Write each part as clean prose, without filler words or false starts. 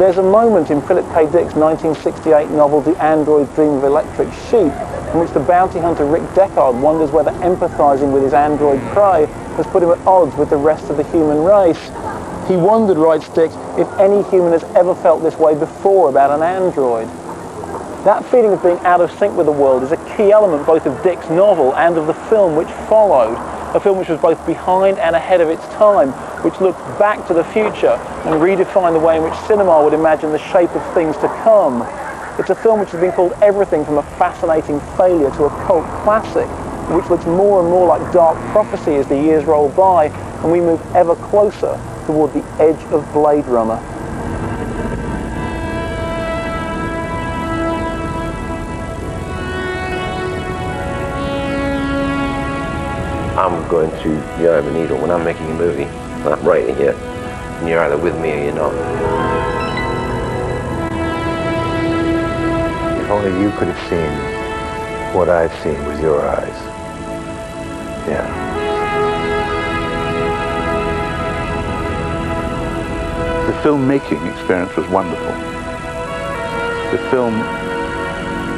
There's a moment in Philip K. Dick's 1968 novel The Android's Dream of Electric Sheep in which the bounty hunter Rick Deckard wonders whether empathizing with his android prey has put him at odds with the rest of the human race. He wondered, writes Dick, if any human has ever felt this way before about an android. That feeling of being out of sync with the world is a key element both of Dick's novel and of the film which followed, a film which was both behind and ahead of its time, which looked back to the future and redefined the way in which cinema would imagine the shape of things to come. It's a film which has been called everything from a fascinating failure to a cult classic, which looks more and more like dark prophecy as the years roll by and we move ever closer toward the edge of Blade Runner. I'm going to the eye of the needle when I'm making a movie. I'm writing it, and you're either with me or you're not. If only you could have seen what I've seen with your eyes. Yeah. The filmmaking experience was wonderful. The film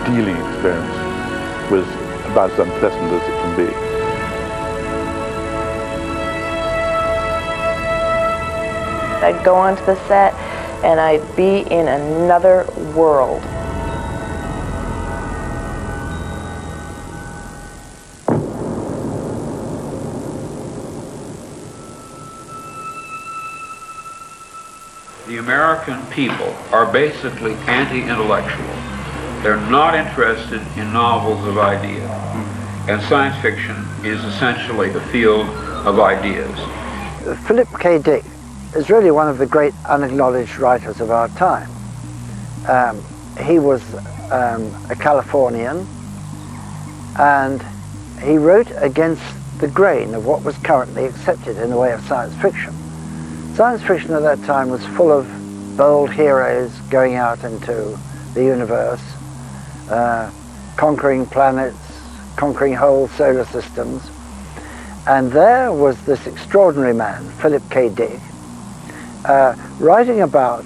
dealing experience was about as unpleasant as it can be. I'd go onto the set and I'd be in another world. The American people are basically anti-intellectual. They're not interested in novels of ideas. And science fiction is essentially the field of ideas. Philip K. Dick is really one of the great unacknowledged writers of our time. He was a Californian, and he wrote against the grain of what was currently accepted in the way of science fiction. Science fiction at that time was full of bold heroes going out into the universe, conquering planets, conquering whole solar systems. And there was this extraordinary man, Philip K. Dick, writing about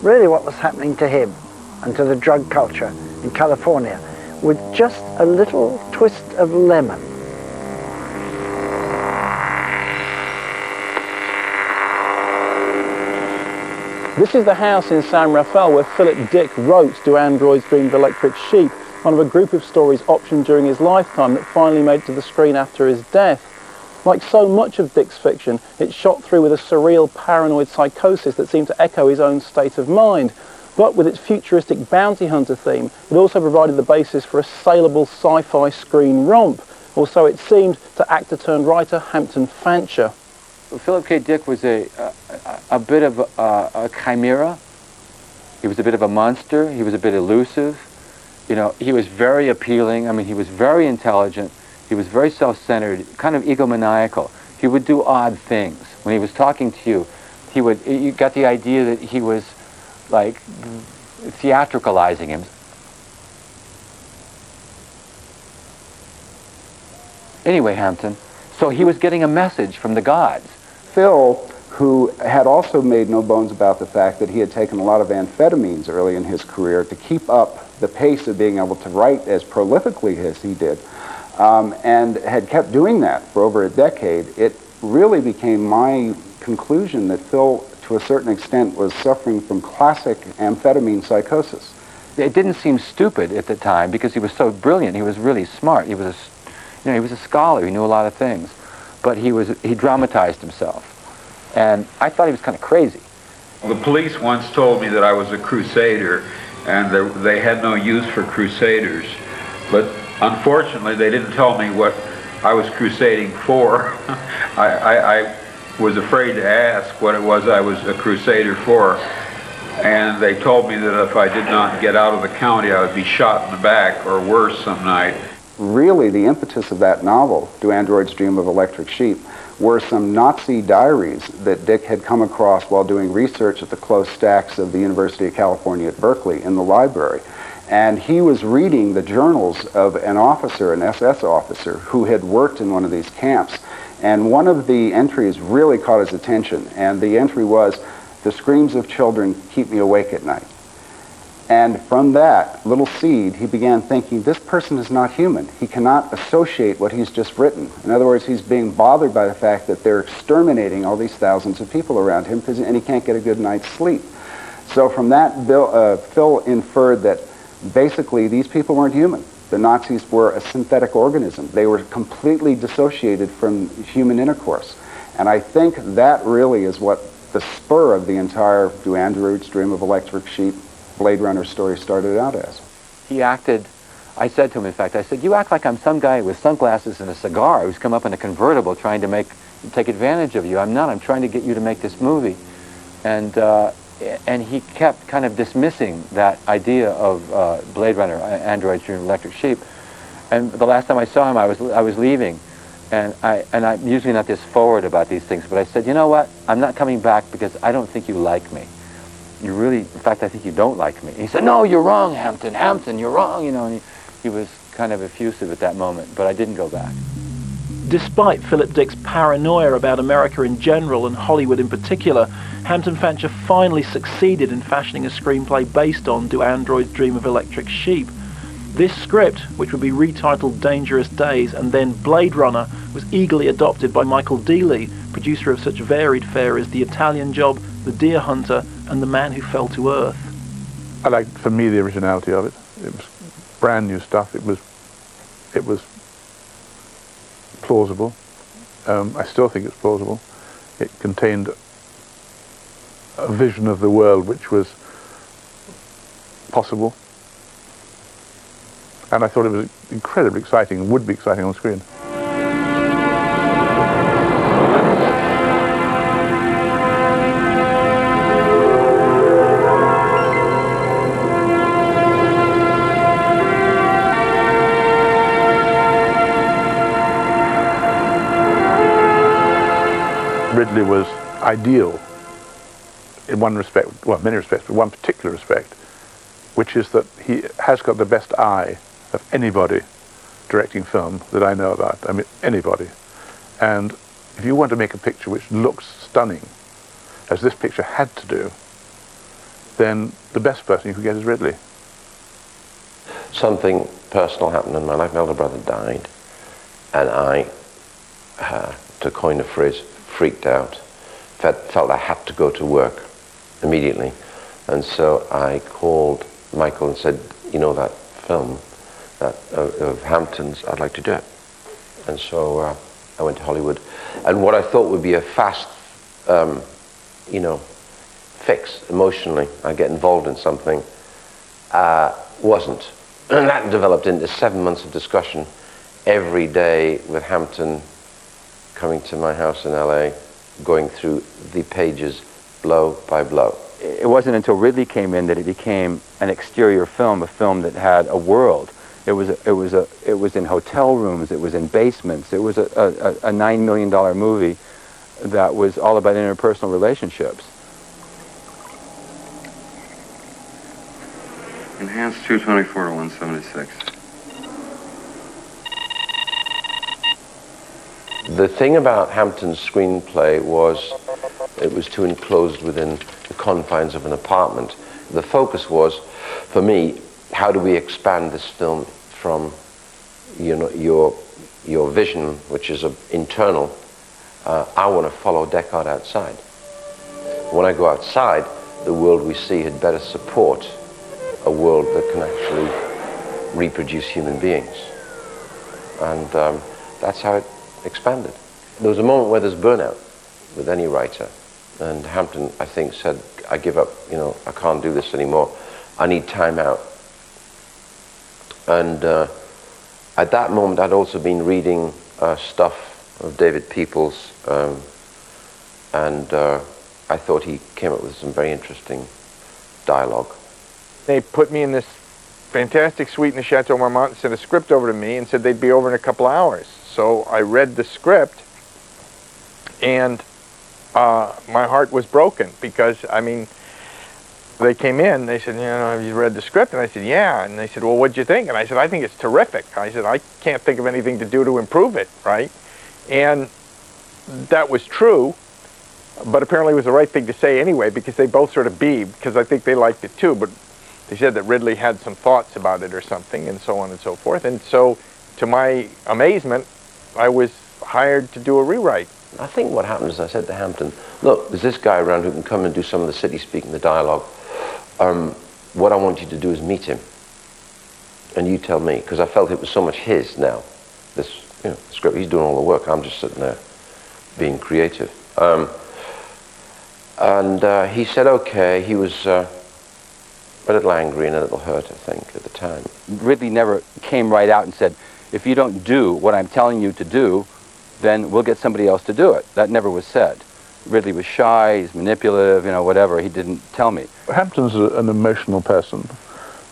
really what was happening to him and to the drug culture in California with just a little twist of lemon. This is the house in San Rafael where Philip Dick wrote Do Androids Dream of Electric Sheep, one of a group of stories optioned during his lifetime that finally made it to the screen after his death. Like so much of Dick's fiction, it shot through with a surreal paranoid psychosis that seemed to echo his own state of mind. But with its futuristic bounty hunter theme, it also provided the basis for a saleable sci-fi screen romp, or so it seemed to actor-turned-writer Hampton Fancher. Philip K. Dick was a bit of a chimera. He was a bit of a monster. He was a bit elusive. You know, he was very appealing. I mean, he was very intelligent. He was very self-centered, kind of egomaniacal. He would do odd things. When he was talking to you, you got the idea that he was like theatricalizing him. Anyway, Hampton, so he was getting a message from the gods. Phil, who had also made no bones about the fact that he had taken a lot of amphetamines early in his career to keep up the pace of being able to write as prolifically as he did, and had kept doing that for over a decade, it really became my conclusion that Phil, to a certain extent, was suffering from classic amphetamine psychosis. It didn't seem stupid at the time because he was so brilliant. He was really smart. He was a scholar. He knew a lot of things, but he dramatized himself, and I thought he was kind of crazy. The police once told me that I was a crusader, and they had no use for crusaders, but unfortunately, they didn't tell me what I was crusading for. I was afraid to ask what it was I was a crusader for, and they told me that if I did not get out of the county, I would be shot in the back or worse some night. Really, the impetus of that novel, Do Androids Dream of Electric Sheep, were some Nazi diaries that Dick had come across while doing research at the close stacks of the University of California at Berkeley in the library. And he was reading the journals of an officer, an SS officer, who had worked in one of these camps. And one of the entries really caught his attention. And the entry was, The screams of children keep me awake at night. And from that little seed, he began thinking, this person is not human. He cannot associate what he's just written. In other words, he's being bothered by the fact that they're exterminating all these thousands of people around him, and he can't get a good night's sleep. So from that, Phil inferred that basically these people weren't human. The Nazis were a synthetic organism. They were completely dissociated from human intercourse. And I think that really is what the spur of the entire Do Androids Dream of Electric Sheep Blade Runner story started out as. He acted, I said to him, in fact, I said, you act like I'm some guy with sunglasses and a cigar who's come up in a convertible trying to take advantage of you. I'm not. I'm trying to get you to make this movie. And he kept kind of dismissing that idea of Blade Runner, Androids Dream of Electric Sheep. And the last time I saw him, I was leaving. And I'm usually not this forward about these things, but I said, you know what? I'm not coming back because I don't think you like me. You really, in fact, I think you don't like me. And he said, no, you're wrong, Hampton. Hampton, you're wrong, you know. And he was kind of effusive at that moment, but I didn't go back. Despite Philip Dick's paranoia about America in general and Hollywood in particular, Hampton Fancher finally succeeded in fashioning a screenplay based on Do Androids Dream of Electric Sheep. This script, which would be retitled Dangerous Days and then Blade Runner, was eagerly adopted by Michael Dealey, producer of such varied fare as The Italian Job, The Deer Hunter, and The Man Who Fell to Earth. I liked, for me, the originality of it. It was brand new stuff. It was plausible. I still think it's plausible. It contained a vision of the world which was possible. And I thought it was incredibly exciting and would be exciting on screen. Ridley was ideal in one respect, well, many respects, but one particular respect, which is that he has got the best eye of anybody directing film that I know about. I mean, anybody. And if you want to make a picture which looks stunning, as this picture had to do, then the best person you could get is Ridley. Something personal happened in my life. My elder brother died, and I, to coin a phrase, freaked out. Felt I had to go to work immediately. And so I called Michael and said, you know that film of Hampton's, I'd like to do it. And so I went to Hollywood. And what I thought would be a fast, fix emotionally, I get involved in something, wasn't. And that developed into 7 months of discussion every day with Hampton coming to my house in LA, going through the pages blow by blow. It wasn't until Ridley came in that it became an exterior film, a film that had a world. It was in hotel rooms, it was in basements, it was a $9 million movie that was all about interpersonal relationships. Enhanced 224 to 176. The thing about Hampton's screenplay was it was too enclosed within the confines of an apartment. The focus was, for me, how do we expand this film from your vision, which is internal. I want to follow Deckard outside. When I go outside, the world we see had better support a world that can actually reproduce human beings. And that's how it expanded. There was a moment where there's burnout with any writer. And Hampton, I think, said, I give up, I can't do this anymore. I need time out. And at that moment, I'd also been reading stuff of David Peoples, and I thought he came up with some very interesting dialogue. They put me in this fantastic suite in the Chateau Marmont and sent a script over to me and said they'd be over in a couple hours. So I read the script, and my heart was broken because, they came in, they said, have you read the script? And I said, yeah. And they said, well, what'd you think? And I said, I think it's terrific. I said, I can't think of anything to do to improve it, right? And that was true. But apparently it was the right thing to say anyway, because they both sort of because I think they liked it too, but they said that Ridley had some thoughts about it or something, and so on and so forth. And so, to my amazement, I was hired to do a rewrite. I think what happened is I said to Hampton, look, there's this guy around who can come and do some of the city speaking, the dialogue. What I want you to do is meet him. And you tell me, because I felt it was so much his now. This, script, he's doing all the work. I'm just sitting there being creative. And he said, okay. He was a little angry and a little hurt, I think, at the time. Ridley never came right out and said, if you don't do what I'm telling you to do, then we'll get somebody else to do it. That never was said. Ridley was shy, he's manipulative, whatever. He didn't tell me. Hampton's an emotional person,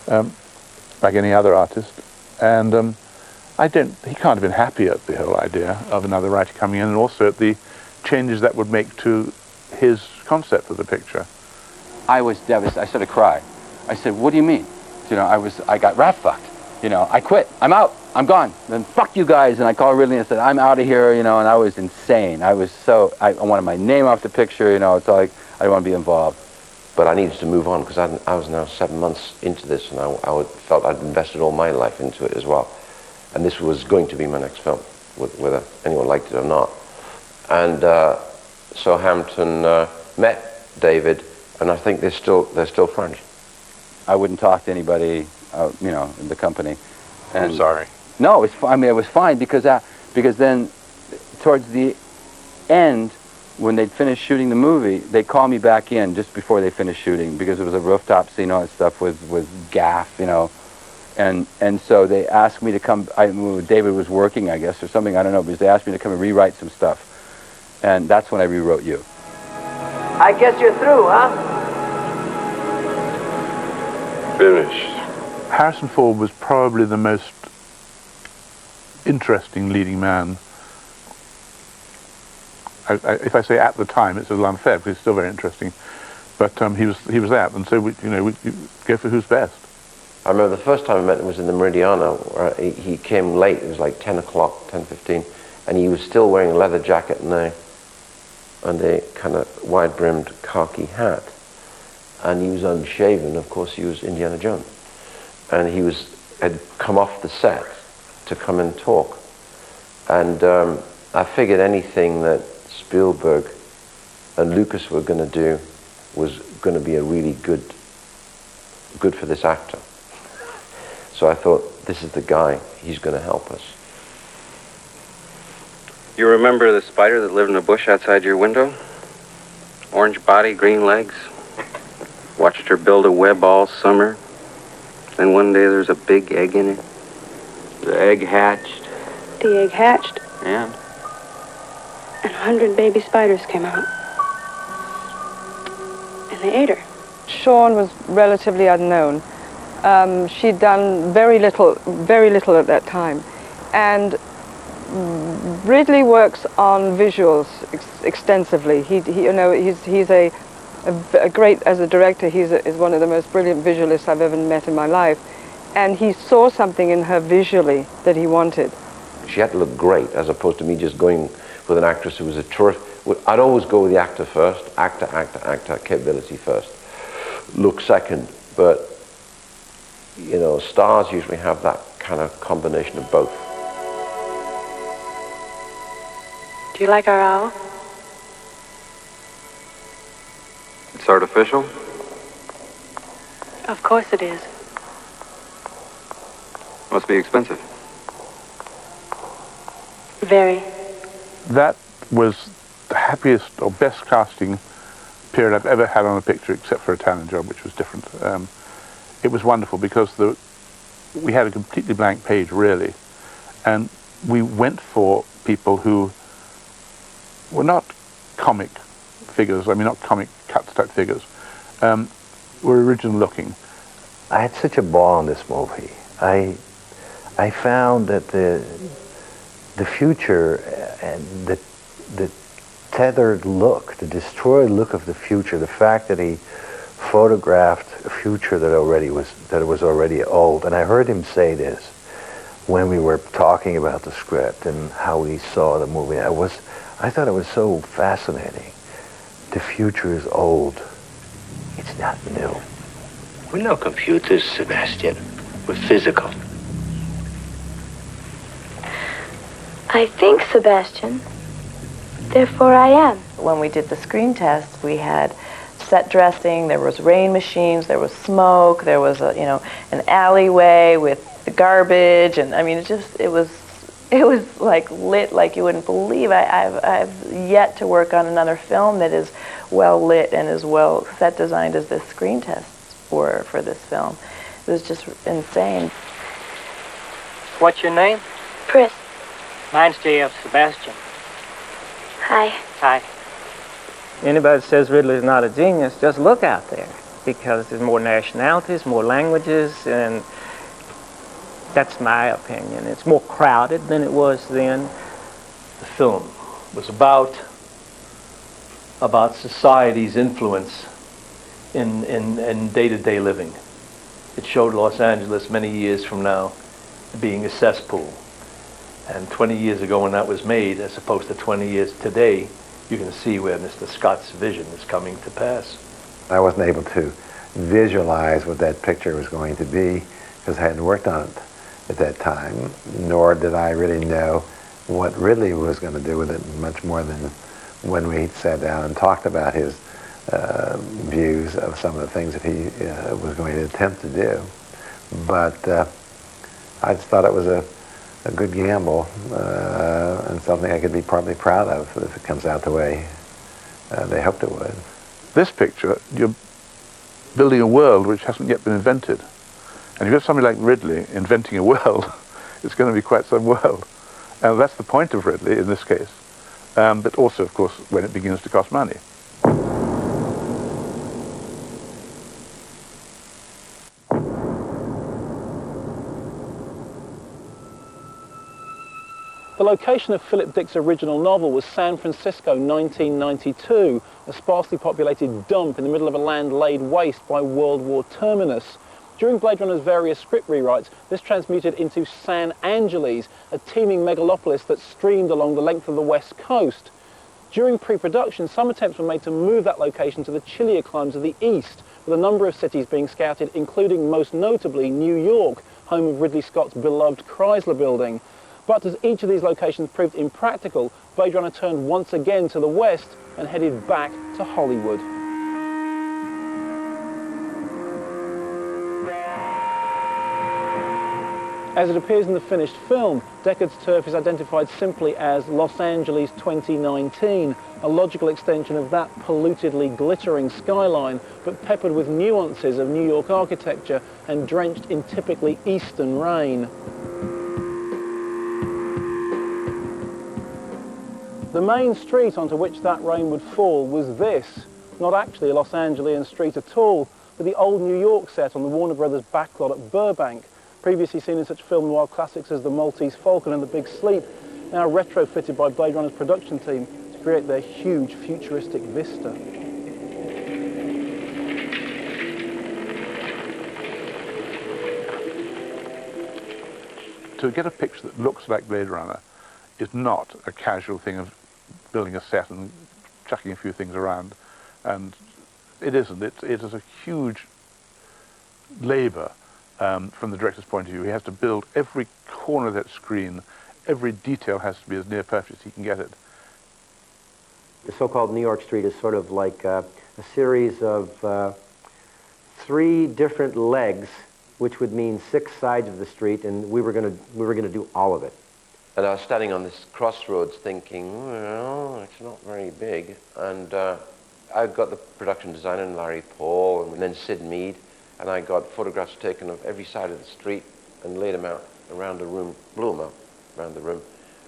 like any other artist, and he can't have been happy at the whole idea of another writer coming in, and also at the changes that would make to his concept of the picture. I was devastated. I started crying. I said, what do you mean? I got rat fucked. I quit. I'm out. I'm gone. Then fuck you guys. And I called Ridley and said, I'm out of here, and I was insane. I wanted my name off the picture, it's like, I didn't want to be involved. But I needed to move on, because I was now 7 months into this, and I felt I'd invested all my life into it as well. And this was going to be my next film, whether anyone liked it or not. And so Hampton met David, and I think they're still friends. I wouldn't talk to anybody, in the company. And I'm sorry. No, it was fine because then, towards the end, when they'd finished shooting the movie, they called me back in just before they finished shooting, because it was a rooftop scene, all that stuff with gaff, and so they asked me to come. David was working, I guess, or something, I don't know, because they asked me to come and rewrite some stuff, and that's when I rewrote you. I guess you're through, huh? Finished. Harrison Ford was probably the most interesting leading man. If I say at the time, it's a little unfair, because he's still very interesting. But he was that, and so we go for who's best. I remember the first time I met him was in the Meridiana, where he came late. It was like 10 o'clock, 10:15, and he was still wearing a leather jacket and a kind of wide-brimmed khaki hat, and he was unshaven. Of course, he was Indiana Jones, and he had come off the set to come and talk, and I figured anything that Spielberg and Lucas were going to do was going to be a really good for this actor. So I thought, this is the guy, he's going to help us. You remember the spider that lived in a bush outside your window? Orange body, green legs. Watched her build a web all summer. Then one day there's a big egg in it. The egg hatched. The egg hatched? Yeah. And 100 baby spiders came out. And they ate her. Shaun was relatively unknown. She'd done very little at that time. And Ridley works on visuals extensively. He's a great, as a director, is one of the most brilliant visualists I've ever met in my life. And he saw something in her visually that he wanted. She had to look great, as opposed to me just going with an actress who was a tourist. I'd always go with the actor first, actor, capability first, look second. But, stars usually have that kind of combination of both. Do you like our owl? It's artificial? Of course it is. Must be expensive. Very. That was the happiest or best casting period I've ever had on a picture, except for a talent job, which was different. It was wonderful because we had a completely blank page, really, and we went for people who were not comic figures, not comic cuts type figures, were original looking. I had such a ball on this movie. I found that the future and the tethered look, the destroyed look of the future, the fact that he photographed a future that was already old, and I heard him say this when we were talking about the script and how we saw the movie. I thought it was so fascinating the future is old. It's not new. We're no computers, Sebastian. We're physical. I think, Sebastian. Therefore I am. When we did the screen test, we had set dressing, there was rain machines, there was smoke, there was a, an alleyway with the garbage, and I mean, it was like lit like you wouldn't believe. I've yet to work on another film that is well lit and as well set designed as this screen tests were for this film. It was just insane. What's your name? Pris. Mine's J.F. Sebastian. Hi. Hi. Anybody that says Ridley's not a genius, just look out there, because there's more nationalities, more languages, and that's my opinion. It's more crowded than it was then. The film was about society's influence in day-to-day living. It showed Los Angeles many years from now being a cesspool. And 20 years ago when that was made, as opposed to 20 years today, you can see where Mr. Scott's vision is coming to pass. I wasn't able to visualize what that picture was going to be because I hadn't worked on it at that time, nor did I really know what Ridley was going to do with it much more than when we sat down and talked about his views of some of the things that he was going to attempt to do. But I just thought it was a good gamble and something I could be partly proud of if it comes out the way they hoped it would. This picture, you're building a world which hasn't yet been invented. And you've got somebody like Ridley inventing a world, it's going to be quite some world. And that's the point of Ridley in this case. But also, of course, when it begins to cost money. The location of Philip Dick's original novel was San Francisco, 1992, a sparsely populated dump in the middle of a land laid waste by World War terminus. During Blade Runner's various script rewrites, this transmuted into San Angeles, a teeming megalopolis that streamed along the length of the west coast. During pre-production, some attempts were made to move that location to the chillier climes of the east, with a number of cities being scouted, including most notably New York, home of Ridley Scott's beloved Chrysler Building. But as each of these locations proved impractical, Blade Runner turned once again to the west and headed back to Hollywood. As it appears in the finished film, Deckard's turf is identified simply as Los Angeles 2019, a logical extension of that pollutedly glittering skyline, but peppered with nuances of New York architecture and drenched in typically eastern rain. The main street onto which that rain would fall was this, not actually a Los Angelian street at all, but the old New York set on the Warner Brothers backlot at Burbank, previously seen in such film noir classics as The Maltese Falcon and The Big Sleep, now retrofitted by Blade Runner's production team to create their huge futuristic vista. To get a picture that looks like Blade Runner is not a casual thing of building a set and chucking a few things around, and it isn't. It is a huge labour from the director's point of view. He has to build every corner of that screen. Every detail has to be as near perfect as he can get it. The so-called New York Street is sort of like a series of 3 different legs, which would mean 6 sides of the street, and we were going to do all of it. And I was standing on this crossroads thinking, well, it's not very big. And I got the production designer, Larry Paul, and then Sid Mead, and I got photographs taken of every side of the street and laid them out around the room, blew them up around the room.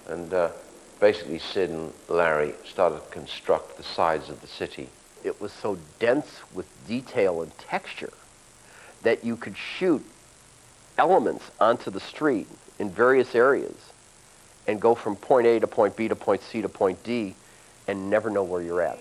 And basically Sid and Larry started to construct the sides of the city. It was so dense with detail and texture that you could shoot elements onto the street in various areas and go from point A to point B to point C to point D and never know where you're at.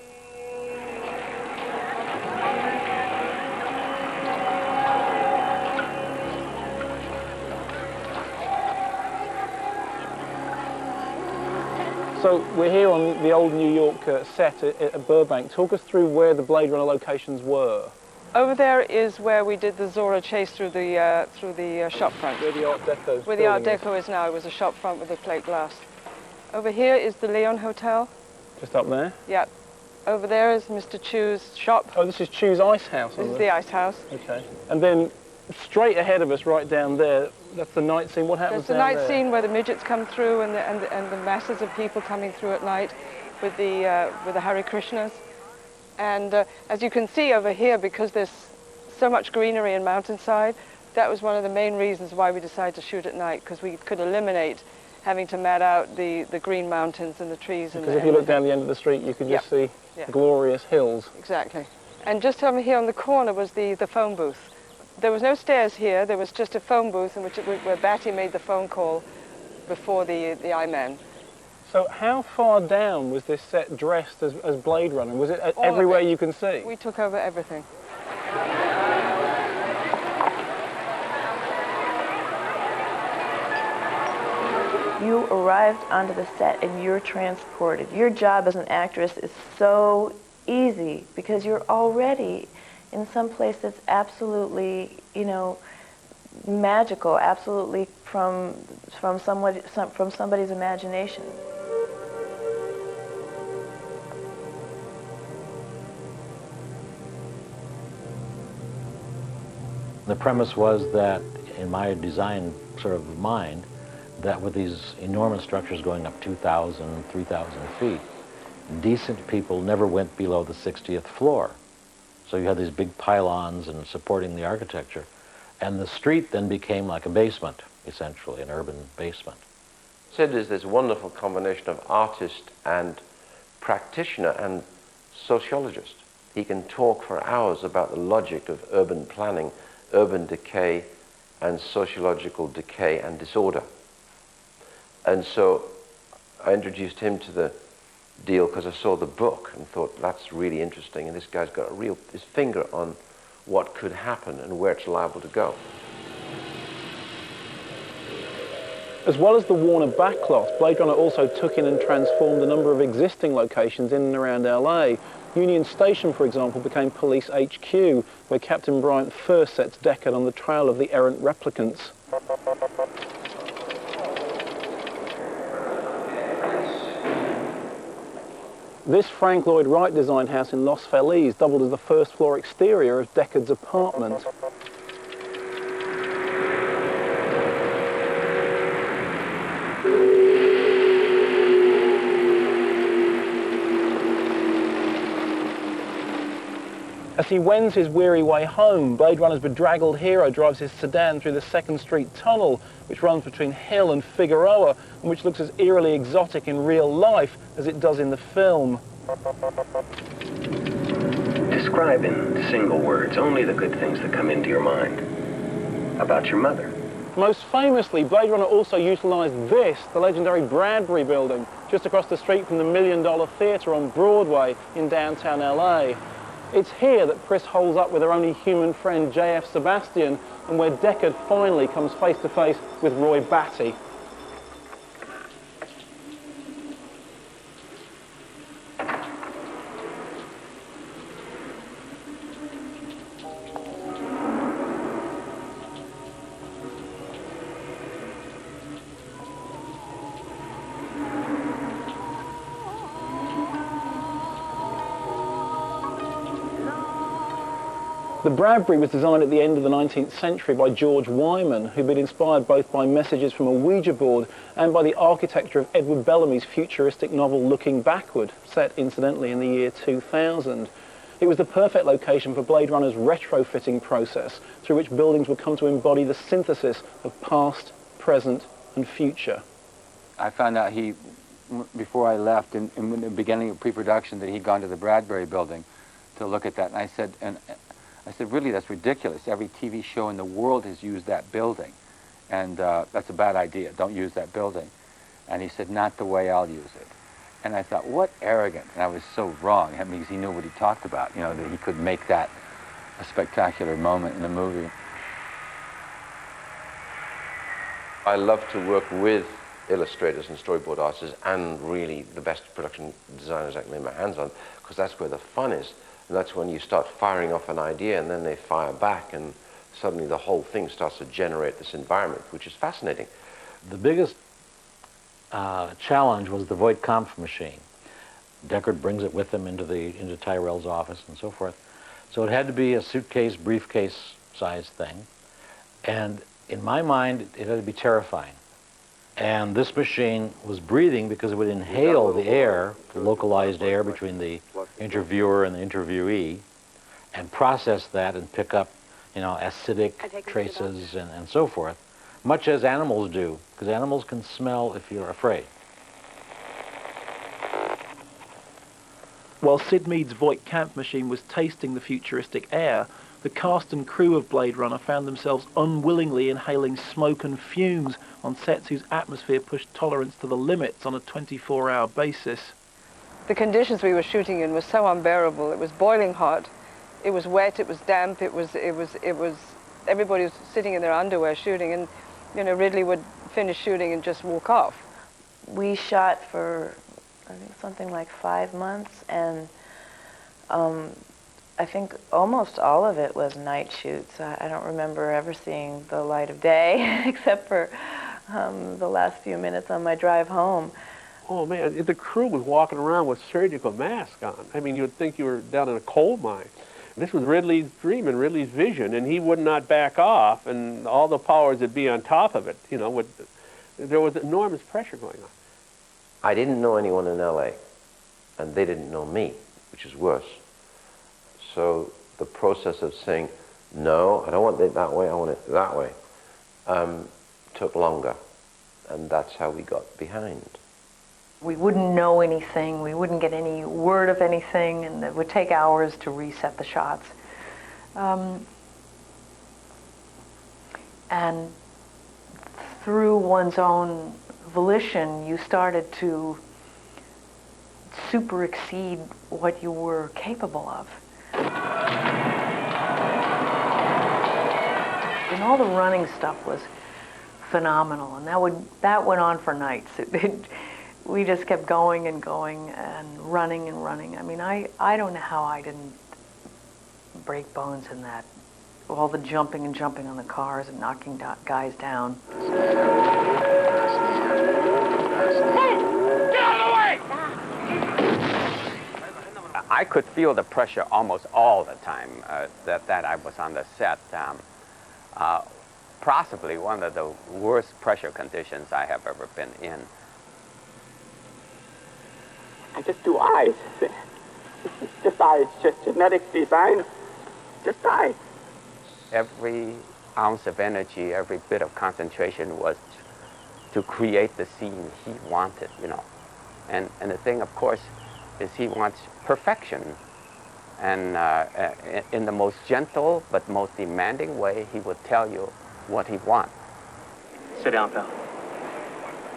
So we're here on the old New York set at Burbank. Talk us through where the Blade Runner locations were. Over there is where we did the Zora chase through the shop front. Where the Art Deco Where the Art Deco is now. It was a shop front with a plate glass. Over here is the Leon Hotel. Just up there? Yep. Over there is Mr. Chu's shop. Oh, this is Chu's Ice House. This is the Ice House. Okay. And then straight ahead of us, right down there, that's the night scene. What happens down there? That's the night scene where the midgets come through and the masses of people coming through at night with the Hare Krishnas. And as you can see over here, because there's so much greenery and mountainside, that was one of the main reasons why we decided to shoot at night, because we could eliminate having to mat out the green mountains and the trees. Because if you look down the end of the street, you can just see glorious hills. Exactly. And just over here on the corner was the phone booth. There was no stairs here. There was just a phone booth in where Batty made the phone call before the I-Man. So how far down was this set dressed as Blade Runner? Was it everywhere you can see? We took over everything. You arrived onto the set and you're transported. Your job as an actress is so easy because you're already in some place that's absolutely, magical, absolutely from somebody's imagination. The premise was that, in my design sort of mind, that with these enormous structures going up 2,000, 3,000 feet, decent people never went below the 60th floor. So you had these big pylons and supporting the architecture. And the street then became like a basement, essentially, an urban basement. Sid is this wonderful combination of artist and practitioner and sociologist. He can talk for hours about the logic of urban planning, urban decay, and sociological decay and disorder. And so I introduced him to the deal because I saw the book and thought, that's really interesting, and this guy's got his finger on what could happen and where it's liable to go. As well as the Warner backcloth, Blade Runner also took in and transformed a number of existing locations in and around LA. Union Station, for example, became Police HQ, where Captain Bryant first sets Deckard on the trail of the errant replicants. This Frank Lloyd Wright designed house in Los Feliz doubled as the first floor exterior of Deckard's apartment. As he wends his weary way home, Blade Runner's bedraggled hero drives his sedan through the 2nd Street Tunnel, which runs between Hill and Figueroa, and which looks as eerily exotic in real life as it does in the film. Describe in single words only the good things that come into your mind about your mother. Most famously, Blade Runner also utilised this, the legendary Bradbury building, just across the street from the $1 Million Theatre on Broadway in downtown LA. It's here that Pris holds up with her only human friend J.F. Sebastian, and where Deckard finally comes face to face with Roy Batty. The Bradbury was designed at the end of the 19th century by George Wyman, who'd been inspired both by messages from a Ouija board and by the architecture of Edward Bellamy's futuristic novel Looking Backward, set incidentally in the year 2000. It was the perfect location for Blade Runner's retrofitting process, through which buildings would come to embody the synthesis of past, present, and future. I found out before I left, in the beginning of pre-production, that he'd gone to the Bradbury building to look at that, and I said, really, that's ridiculous. Every TV show in the world has used that building, and that's a bad idea. Don't use that building. And he said, not the way I'll use it. And I thought, what arrogant. And I was so wrong, because he knew what he talked about, that he could make that a spectacular moment in the movie. I love to work with illustrators and storyboard artists and really the best production designers I can lay my hands on, because that's where the fun is. And that's when you start firing off an idea and then they fire back and suddenly the whole thing starts to generate this environment, which is fascinating. The biggest challenge was the Voight-Kampff machine. Deckard brings it with him into Tyrell's office and so forth. So it had to be a suitcase, briefcase size thing. And in my mind, it had to be terrifying. And this machine was breathing because it would inhale the air, the localized air between the interviewer and the interviewee, and process that and pick up, you know, acidic traces and so forth, much as animals do, because animals can smell if you're afraid. While Sid Mead's Voight-Kampff machine was tasting the futuristic air, the cast and crew of Blade Runner found themselves unwillingly inhaling smoke and fumes on sets whose atmosphere pushed tolerance to the limits on a 24-hour basis. The conditions we were shooting in were so unbearable. It was boiling hot, it was wet, it was damp, it was everybody was sitting in their underwear shooting, and you know, Ridley would finish shooting and just walk off. We shot for, I think, something like 5 months, and I think almost all of it was night shoots. I don't remember ever seeing the light of day, except for the last few minutes on my drive home. Oh man, the crew was walking around with surgical masks on. I mean, you would think you were down in a coal mine. This was Ridley's dream and Ridley's vision, and he would not back off, and all the powers that be on top of it, you know, there was enormous pressure going on. I didn't know anyone in LA, and they didn't know me, which is worse. So the process of saying, no, I don't want it that way, I want it that way, took longer, and that's how we got behind. We wouldn't know anything, we wouldn't get any word of anything, and it would take hours to reset the shots. And through one's own volition, you started to super exceed what you were capable of. And all the running stuff was phenomenal, and that went on for nights. We just kept going and going and running and running. I mean, I don't know how I didn't break bones in that. All the jumping and jumping on the cars and knocking guys down. Get out of the way! I could feel the pressure almost all the time that I was on the set. Possibly one of the worst pressure conditions I have ever been in. I just do eyes. Just eyes, just genetic design. Just eyes. Every ounce of energy, every bit of concentration was to create the scene he wanted, you know. And the thing, of course, is he wants perfection. And in the most gentle but most demanding way, he would tell you what he wants. Sit down, pal.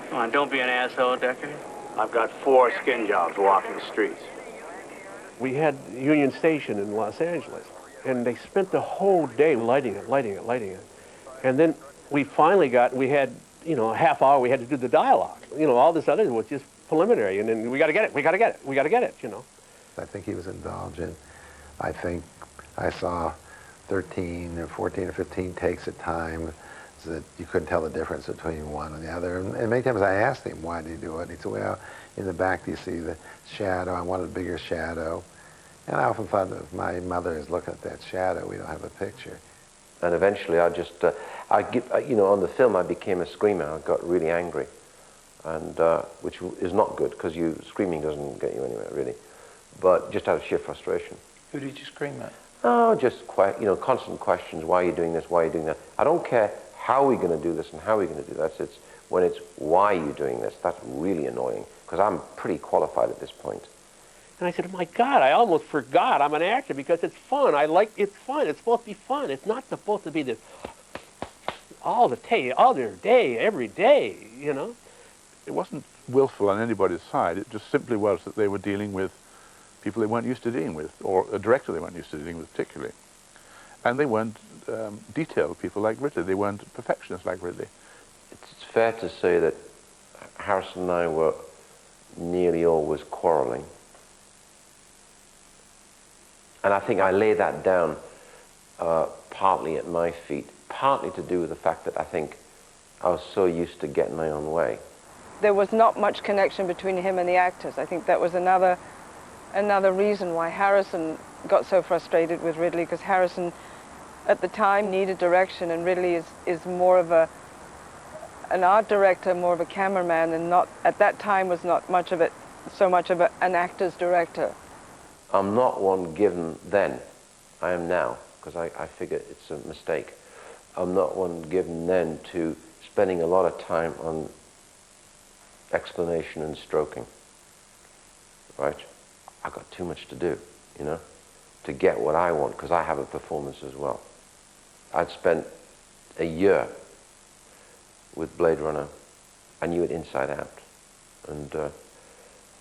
Come on, don't be an asshole, Deckard. I've got 4 skin jobs walking the streets. We had Union Station in Los Angeles, and they spent the whole day lighting it. And then we finally we had, you know, a half hour we had to do the dialogue. You know, all this other was just preliminary, and then we got to get it, you know. I think he was indulgent. I think I saw 13 or 14 or 15 takes at time, so that you couldn't tell the difference between one and the other. And many times I asked him, why did he do it? And he said, well, in the back do you see the shadow? I wanted a bigger shadow. And I often thought, if my mother is looking at that shadow, we don't have a picture. And eventually I just, you know, on the film I became a screamer. I got really angry, and which is not good, because screaming doesn't get you anywhere, really. But just out of sheer frustration. Who did you scream at? Oh, just you know, constant questions. Why are you doing this? Why are you doing that? I don't care how we're going to do this and how we're going to do that. It's when it's why are you doing this, that's really annoying, because I'm pretty qualified at this point. And I said, oh my God, I almost forgot I'm an actor, because it's fun. It's fun. It's supposed to be fun. It's not supposed to be this all day, every day, you know. It wasn't willful on anybody's side. It just simply was that they were dealing with people they weren't used to dealing with, or a director they weren't used to dealing with particularly. And they weren't detailed people like Ridley. They weren't perfectionists like Ridley. It's fair to say that Harrison and I were nearly always quarreling. And I think I lay that down partly at my feet, partly to do with the fact that I think I was so used to getting my own way. There was not much connection between him and the actors. I think that was another reason why Harrison got so frustrated with Ridley, because Harrison at the time needed direction, and Ridley is more of an art director, more of a cameraman, and not at that time was not much of it, so much of an actor's director. I'm not one given then. I am now, because I figure it's a mistake. I'm not one given then to spending a lot of time on explanation and stroking, right? I've got too much to do, you know, to get what I want, because I have a performance as well. I'd spent a year with Blade Runner. I knew it inside out, and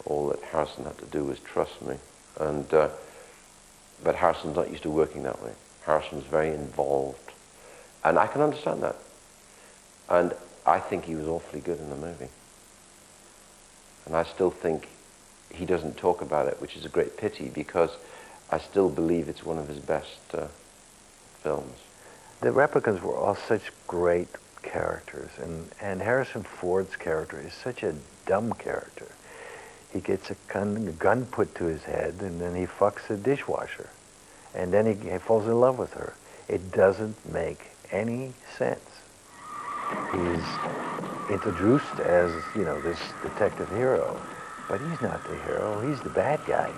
all that Harrison had to do was trust me. And but Harrison's not used to working that way. Harrison's very involved, and I can understand that. And I think he was awfully good in the movie. And I still think he doesn't talk about it, which is a great pity, because I still believe it's one of his best films. The Replicants were all such great characters, and Harrison Ford's character is such a dumb character. He gets a gun put to his head, and then he fucks a dishwasher, and then he falls in love with her. It doesn't make any sense. He's introduced as, you know, this detective hero, but he's not the hero, he's the bad guy.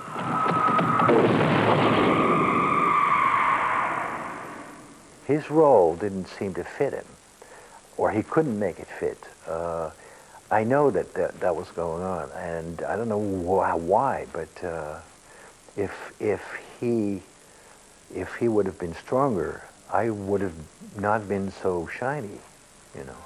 His role didn't seem to fit him, or he couldn't make it fit. I know that was going on, and I don't know why, but if he would have been stronger, I would have not been so shiny, you know.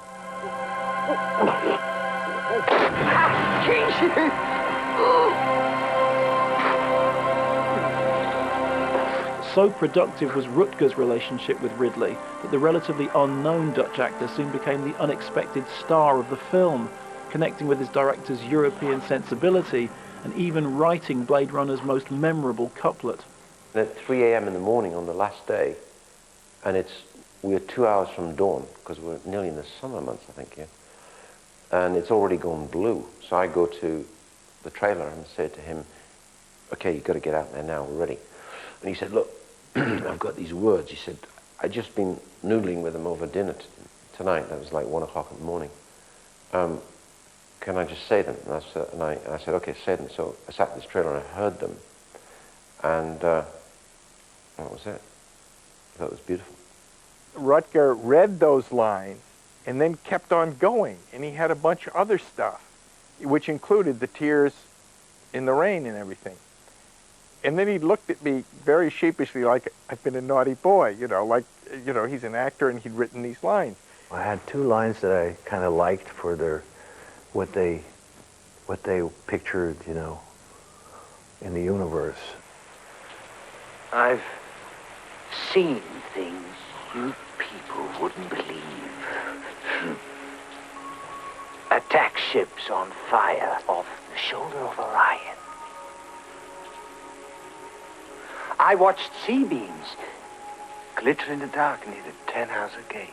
So productive was Rutger's relationship with Ridley that the relatively unknown Dutch actor soon became the unexpected star of the film, connecting with his director's European sensibility and even writing Blade Runner's most memorable couplet. At 3 a.m. in the morning on the last day, and we're 2 hours from dawn, because we're nearly in the summer months, I think, yeah. And it's already gone blue. So I go to the trailer and say to him, okay, you've got to get out there now, we're ready. And he said, look, I've got these words. He said, I'd just been noodling with them over dinner tonight. That was like 1 o'clock in the morning. Can I just say them? And I said, okay, say them. So I sat in this trailer and I heard them. And that was it. I thought it was beautiful. Rutger read those lines and then kept on going. And he had a bunch of other stuff, which included the tears in the rain and everything. And then he looked at me very sheepishly like I've been a naughty boy, you know, like, you know, he's an actor and he'd written these lines. I had two lines that I kind of liked for what they pictured, you know, in the universe. I've seen things you people wouldn't believe. Attack ships on fire off the shoulder of Orion. I watched sea beams glitter in the dark near the 10-house gate.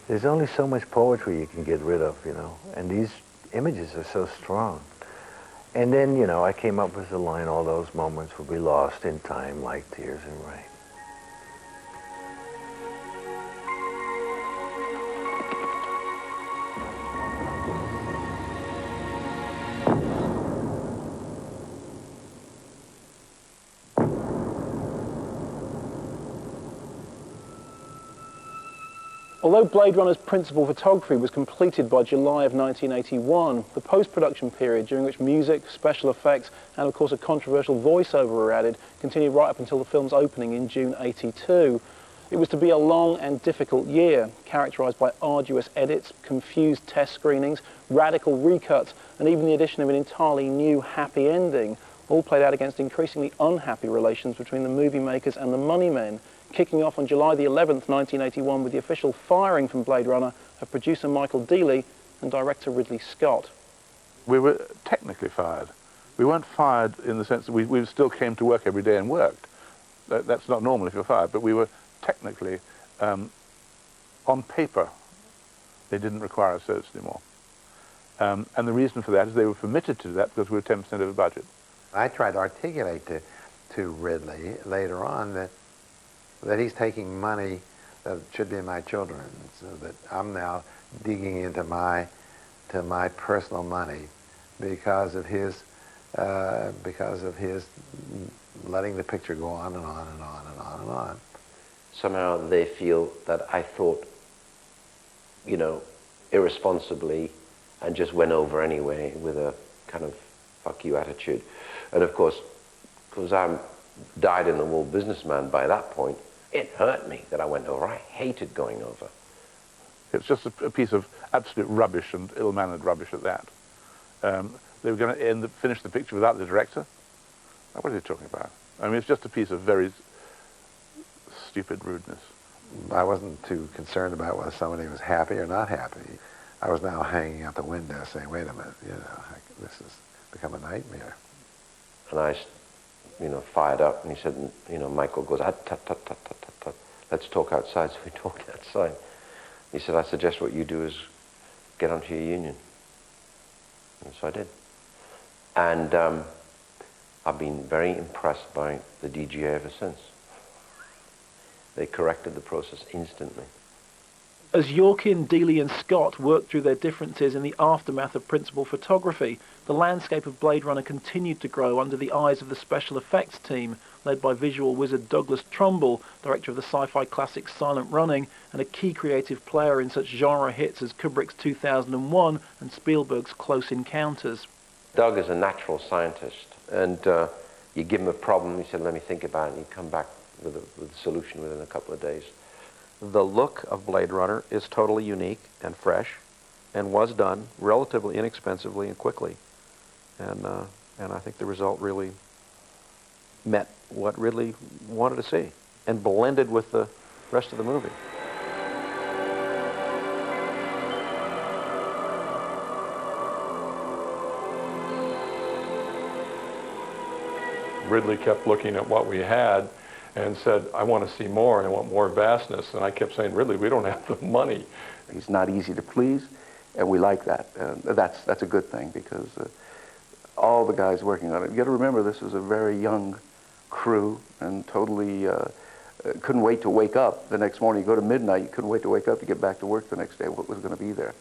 There's only so much poetry you can get rid of, you know, and these images are so strong. And then, you know, I came up with the line, all those moments will be lost in time like tears in rain. Although Blade Runner's principal photography was completed by July of 1981, the post-production period, during which music, special effects, and of course a controversial voiceover were added, continued right up until the film's opening in June '82. It was to be a long and difficult year, characterized by arduous edits, confused test screenings, radical recuts, and even the addition of an entirely new happy ending, all played out against increasingly unhappy relations between the movie makers and the money men, kicking off on July the 11th, 1981 with the official firing from Blade Runner of producer Michael Deeley and director Ridley Scott. We were technically fired. We weren't fired in the sense that we still came to work every day and worked. That's not normal if you're fired, but we were technically, on paper, they didn't require our service anymore. And the reason for that is they were permitted to do that because we were 10% of the budget. I tried to articulate to Ridley later on that he's taking money that should be my children, so that I'm now digging into my personal money because of his letting the picture go on and on and on and on and on. Somehow they feel that I thought, irresponsibly and just went over anyway with a kind of fuck you attitude. And of course, because I'm dyed-in-the-wool businessman by that point, it hurt me that I went over. I hated going over. It's just a piece of absolute rubbish and ill-mannered rubbish at that. They were going to finish the picture without the director. What are they talking about? I mean, it's just a piece of very stupid rudeness. I wasn't too concerned about whether somebody was happy or not happy. I was now hanging out the window saying, wait a minute, this has become a nightmare. And I, fired up, and he said, Michael goes, tut, tut, tut, tut, tut, tut. Let's talk outside. So we talked outside. He said, I suggest what you do is get onto your union. And so I did. And I've been very impressed by the DGA ever since. They corrected the process instantly. As Yorkin, Dealey and Scott worked through their differences in the aftermath of principal photography, the landscape of Blade Runner continued to grow under the eyes of the special effects team, led by visual wizard Douglas Trumbull, director of the sci-fi classic Silent Running, and a key creative player in such genre hits as Kubrick's 2001 and Spielberg's Close Encounters. Doug is a natural scientist, and you give him a problem, he said, let me think about it, and he'd come back with a solution within a couple of days. The look of Blade Runner is totally unique and fresh, and was done relatively inexpensively and quickly. And I think the result really met what Ridley wanted to see, and blended with the rest of the movie. Ridley kept looking at what we had and said, I want to see more, and I want more vastness. And I kept saying, Ridley, we don't have the money. He's not easy to please, and we like that. And that's a good thing, because all the guys working on it, you got to remember, this is a very young crew, and totally couldn't wait to wake up the next morning. You go to midnight, you couldn't wait to wake up to get back to work the next day, what was going to be there.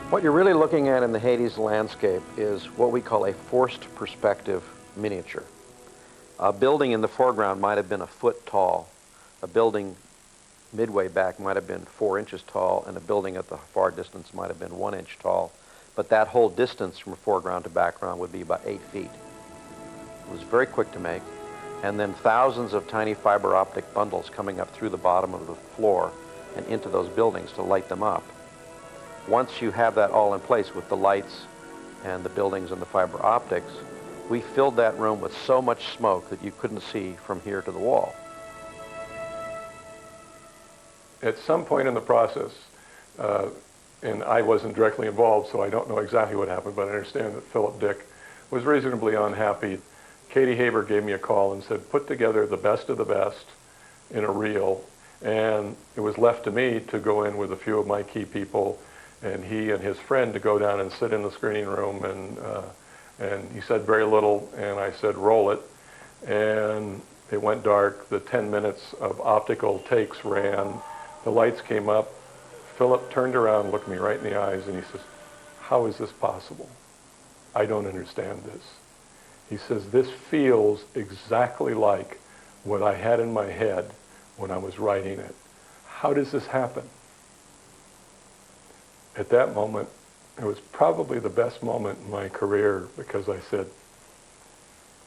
What you're really looking at in the Hades landscape is what we call a forced perspective miniature. A building in the foreground might have been a foot tall. A building midway back might have been 4 inches tall, and a building at the far distance might have been 1 inch tall. But that whole distance from foreground to background would be about 8 feet. It was very quick to make. And then thousands of tiny fiber optic bundles coming up through the bottom of the floor and into those buildings to light them up. Once you have that all in place with the lights and the buildings and the fiber optics, we filled that room with so much smoke that you couldn't see from here to the wall. At some point in the process, and I wasn't directly involved, so I don't know exactly what happened, but I understand that Philip Dick was reasonably unhappy. Katie Haber gave me a call and said, put together the best of the best in a reel, and it was left to me to go in with a few of my key people, and he and his friend to go down and sit in the screening room, and he said very little, and I said, roll it, and it went dark. The 10 minutes of optical takes ran. The lights came up. Philip turned around, looked me right in the eyes, and he says, how is this possible? I don't understand this. He says, this feels exactly like what I had in my head when I was writing it. How does this happen? At that moment, it was probably the best moment in my career, because I said,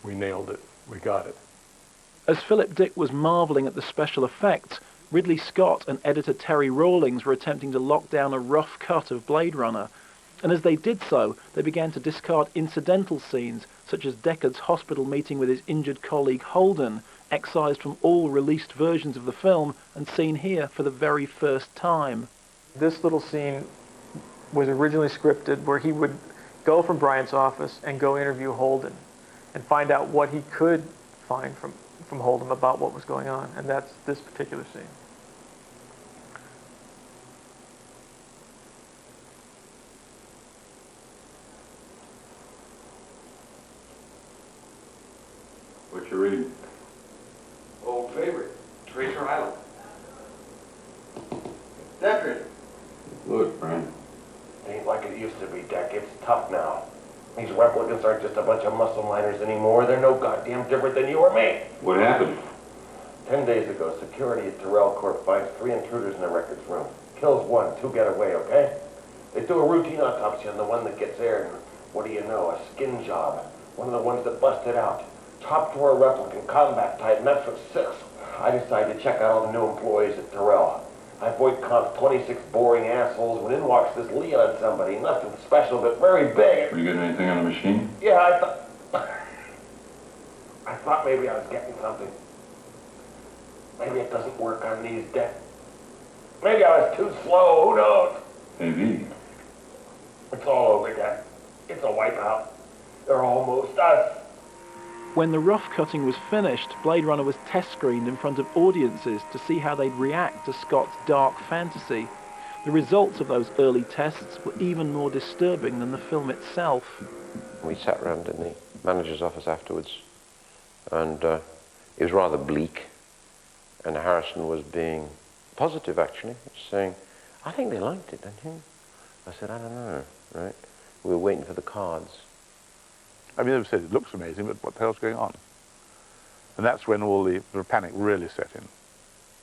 we nailed it, we got it. As Philip Dick was marvelling at the special effects, Ridley Scott and editor Terry Rawlings were attempting to lock down a rough cut of Blade Runner. And as they did so, they began to discard incidental scenes, such as Deckard's hospital meeting with his injured colleague Holden, excised from all released versions of the film and seen here for the very first time. This little scene was originally scripted where he would go from Bryant's office and go interview Holden and find out what he could find from Holden about what was going on, and that's this particular scene. What you reading? Old favorite, Treasure Island. Deckard. Look, friend. Ain't like it used to be, Deck. It's tough now. These replicants aren't just a bunch of muscle miners anymore. They're no goddamn different than you or me. What happened? 10 days ago, security at Tyrell Corp finds 3 intruders in the records room. Kills 1, 2 get away, okay? They do a routine autopsy on the one that gets there, and what do you know, a skin job. One of the ones that busted out. Top drawer replicant, combat type, metric 6. I decided to check out all the new employees at Tyrell. I void comped 26 boring assholes when in walks this Leon on somebody. Nothing special, but very big. Were you getting anything on the machine? Yeah, I thought maybe I was getting something. Maybe it doesn't work on these decks. Maybe I was too slow, who knows? Maybe. It's all over, Deck. It's a wipeout. They're almost us. When the rough cutting was finished, Blade Runner was test screened in front of audiences to see how they'd react to Scott's dark fantasy. The results of those early tests were even more disturbing than the film itself. We sat around in the manager's office afterwards, and it was rather bleak, and Harrison was being positive, actually, saying, I think they liked it, don't you? I said, I don't know, right? We were waiting for the cards. I mean, they've said it looks amazing, but what the hell's going on? And that's when all the panic really set in.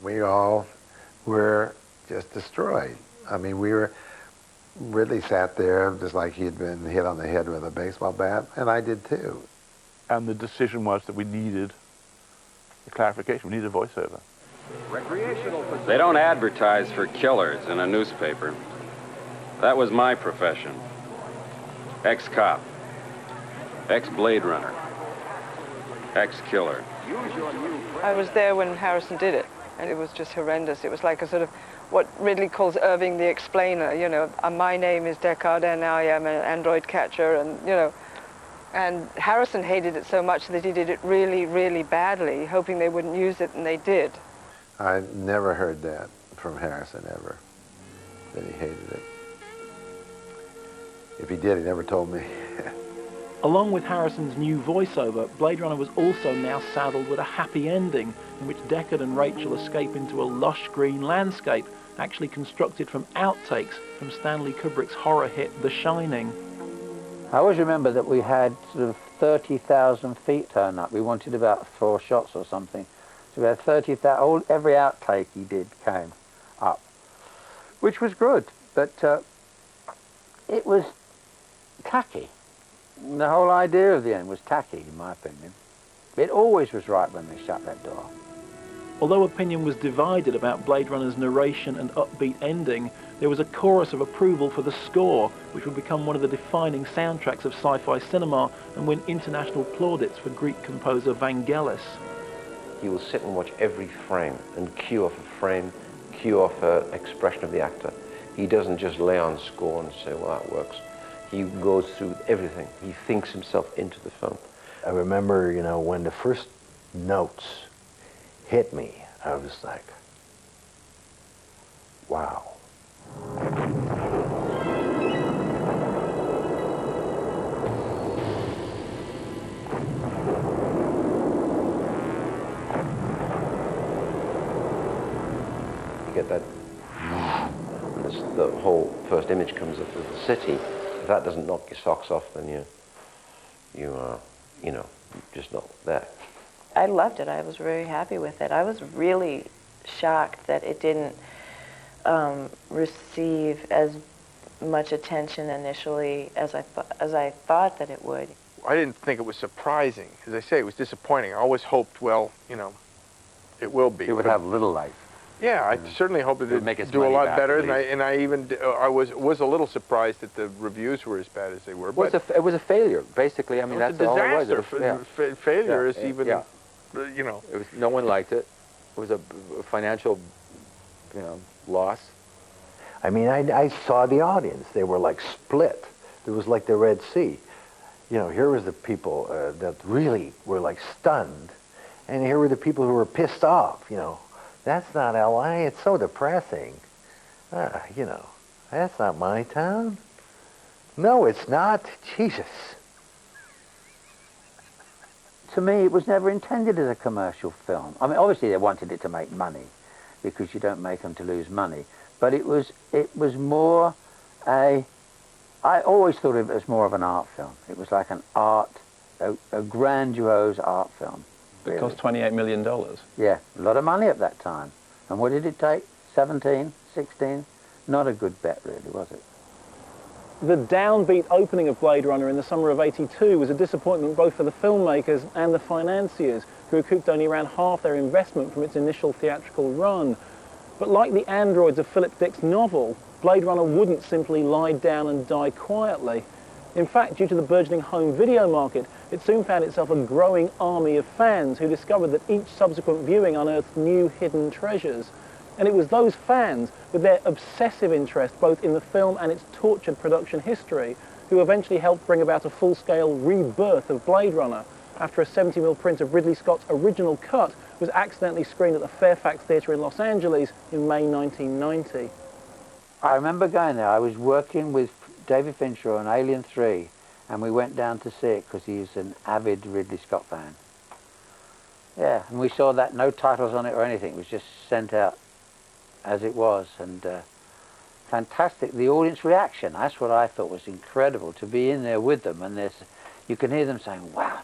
We all were just destroyed. I mean, Ridley sat there just like he'd been hit on the head with a baseball bat, and I did too. And the decision was that we needed a clarification, we needed a voiceover. They don't advertise for killers in a newspaper. That was my profession. Ex-cop. Ex-Blade Runner. Ex-killer. I was there when Harrison did it, and it was just horrendous. It was like a sort of what Ridley calls Irving the Explainer, you know. My name is Deckard, and I am an android catcher, and, you know. And Harrison hated it so much that he did it really, really badly, hoping they wouldn't use it, and they did. I never heard that from Harrison, ever, that he hated it. If he did, he never told me. Along with Harrison's new voiceover, Blade Runner was also now saddled with a happy ending in which Deckard and Rachael escape into a lush green landscape, actually constructed from outtakes from Stanley Kubrick's horror hit The Shining. I always remember that we had sort of 30,000 feet turn up. We wanted about 4 shots or something. So we had 30,000, every outtake he did came up, which was good, but it was tacky. The whole idea of the end was tacky, in my opinion. It always was right when they shut that door. Although opinion was divided about Blade Runner's narration and upbeat ending, there was a chorus of approval for the score, which would become one of the defining soundtracks of sci-fi cinema and win international plaudits for Greek composer Vangelis. He will sit and watch every frame and cue off a frame, cue off an expression of the actor. He doesn't just lay on score and say, well, that works. He goes through everything. He thinks himself into the film. I remember, you know, when the first notes hit me, I was like, wow. You get that, the whole first image comes up of the city. If that doesn't knock your socks off, then you are, you know, just not there. I loved it. I was very happy with it. I was really shocked that it didn't receive as much attention initially as I thought that it would. I didn't think it was surprising. As I say, it was disappointing. I always hoped, well, you know, it will be. It would have little life. Yeah, I certainly hoped it would do a lot better, and I was a little surprised that the reviews were as bad as they were. It was a failure, basically. I mean, that's all it was. It was a disaster. Failure is even you know. It was, no one liked it. It was a financial, loss. I mean, I saw the audience. They were like split. It was like the Red Sea. Here was the people that really were like stunned, and here were the people who were pissed off. That's not L.A. It's so depressing. That's not my town. No, it's not. Jesus. To me, it was never intended as a commercial film. I mean, obviously they wanted it to make money, because you don't make them to lose money. But it was more I always thought of it as more of an art film. It was like a grandiose art film. It cost $28 million. Yeah, a lot of money at that time. And what did it take? 17, 16? Not a good bet, really, was it? The downbeat opening of Blade Runner in the summer of '82 was a disappointment both for the filmmakers and the financiers, who recouped only around half their investment from its initial theatrical run. But like the androids of Philip Dick's novel, Blade Runner wouldn't simply lie down and die quietly. In fact, due to the burgeoning home video market, it soon found itself a growing army of fans who discovered that each subsequent viewing unearthed new hidden treasures. And it was those fans, with their obsessive interest both in the film and its tortured production history, who eventually helped bring about a full-scale rebirth of Blade Runner, after a 70mm print of Ridley Scott's original cut was accidentally screened at the Fairfax Theatre in Los Angeles in May 1990. I remember going there. I was working with David Fincher on Alien 3, and we went down to see it because he's an avid Ridley Scott fan. Yeah, and we saw that, no titles on it or anything. It was just sent out as it was, and fantastic. The audience reaction, that's what I thought was incredible, to be in there with them, and you can hear them saying, wow,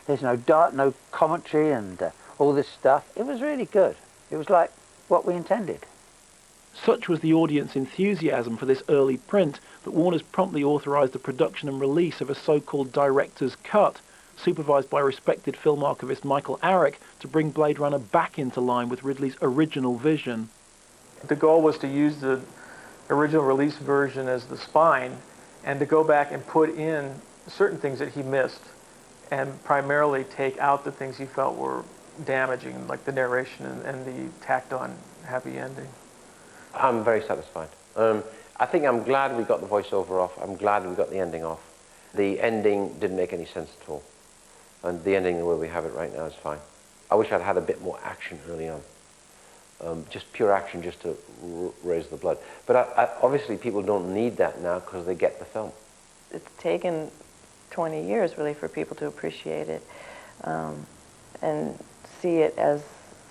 there's no commentary and all this stuff. It was really good. It was like what we intended. Such was the audience enthusiasm for this early print that Warner's promptly authorized the production and release of a so-called director's cut, supervised by respected film archivist Michael Arick, to bring Blade Runner back into line with Ridley's original vision. The goal was to use the original release version as the spine, and to go back and put in certain things that he missed, and primarily take out the things he felt were damaging, like the narration and the tacked-on happy ending. I'm very satisfied. I think I'm glad we got the voiceover off. I'm glad we got the ending off. The ending didn't make any sense at all. And the ending the way we have it right now is fine. I wish I'd had a bit more action early on. Just pure action, just to raise the blood. But obviously people don't need that now because they get the film. It's taken 20 years, really, for people to appreciate it and see it as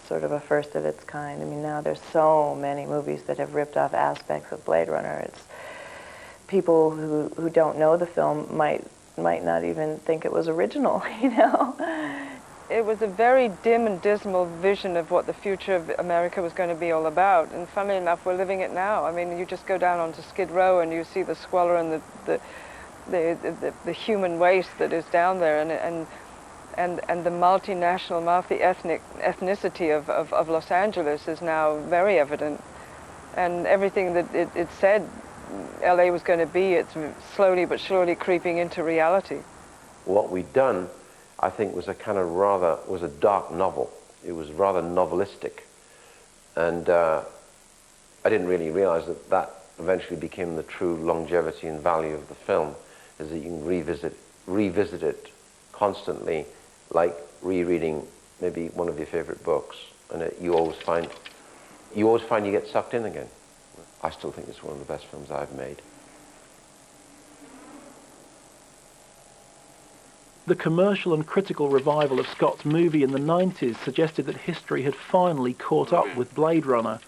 sort of a first of its kind. I mean, now there's so many movies that have ripped off aspects of Blade Runner. It's people who don't know the film might not even think it was original, It was a very dim and dismal vision of what the future of America was going to be all about. And funnily enough, we're living it now. I mean, you just go down onto Skid Row and you see the squalor and the human waste that is down there, and the multinational, multi-ethnic ethnicity of Los Angeles is now very evident. And everything that it said LA was going to be, it's slowly but surely creeping into reality. What we'd done, I think, was a dark novel. It was rather novelistic. And I didn't really realize that eventually became the true longevity and value of the film, is that you can revisit it constantly, like rereading maybe one of your favorite books, and you always find you get sucked in again. I still think it's one of the best films I've made. The commercial and critical revival of Scott's movie in the 90s suggested that history had finally caught up with Blade Runner.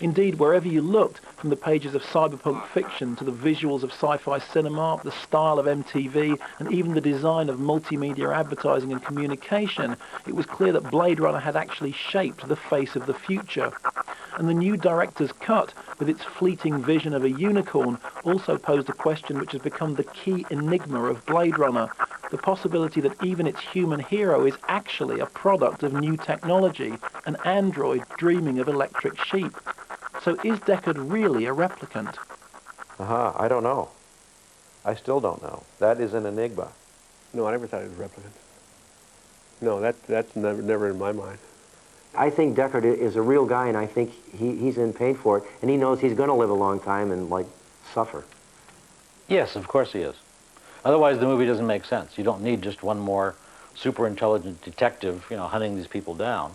Indeed, wherever you looked, from the pages of cyberpunk fiction to the visuals of sci-fi cinema, the style of MTV, and even the design of multimedia advertising and communication, it was clear that Blade Runner had actually shaped the face of the future. And the new director's cut, with its fleeting vision of a unicorn, also posed a question which has become the key enigma of Blade Runner: the possibility that even its human hero is actually a product of new technology, an android dreaming of electric sheep. So is Deckard really a replicant? I don't know. I still don't know. That is an enigma. No, I never thought it was replicants. No, that's never in my mind. I think Deckard is a real guy, and I think he's in pain for it, and he knows he's going to live a long time and, like, suffer. Yes, of course he is. Otherwise, the movie doesn't make sense. You don't need just one more super intelligent detective, you know, hunting these people down.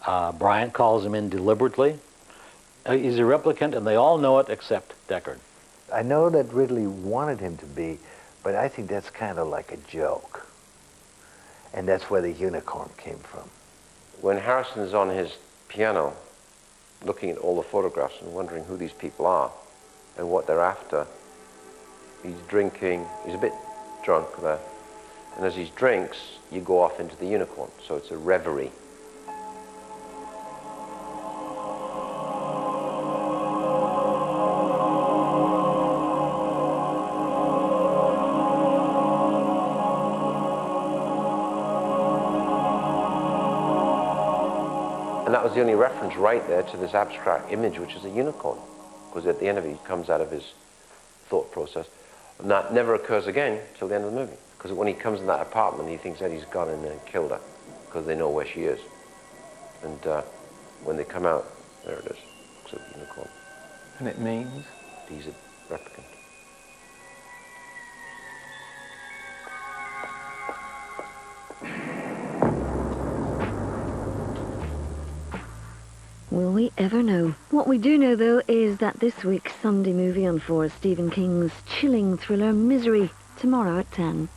Bryant calls him in deliberately. He's a replicant, and they all know it except Deckard. I know that Ridley wanted him to be, but I think that's kind of like a joke. And that's where the unicorn came from. When Harrison's on his piano, looking at all the photographs and wondering who these people are and what they're after, he's drinking, he's a bit drunk there. And as he drinks, you go off into the unicorn. So it's a reverie. And that was the only reference right there to this abstract image, which is a unicorn. Because at the end of it, he comes out of his thought process. And that never occurs again till the end of the movie. Because when he comes in that apartment, he thinks Eddie's gone in there and killed her. Because they know where she is. And when they come out, there it is. Looks like a unicorn. And it means? He's a replicant. Will we ever know? What we do know, though, is that this week's Sunday movie on 4 is Stephen King's chilling thriller Misery, tomorrow at 10.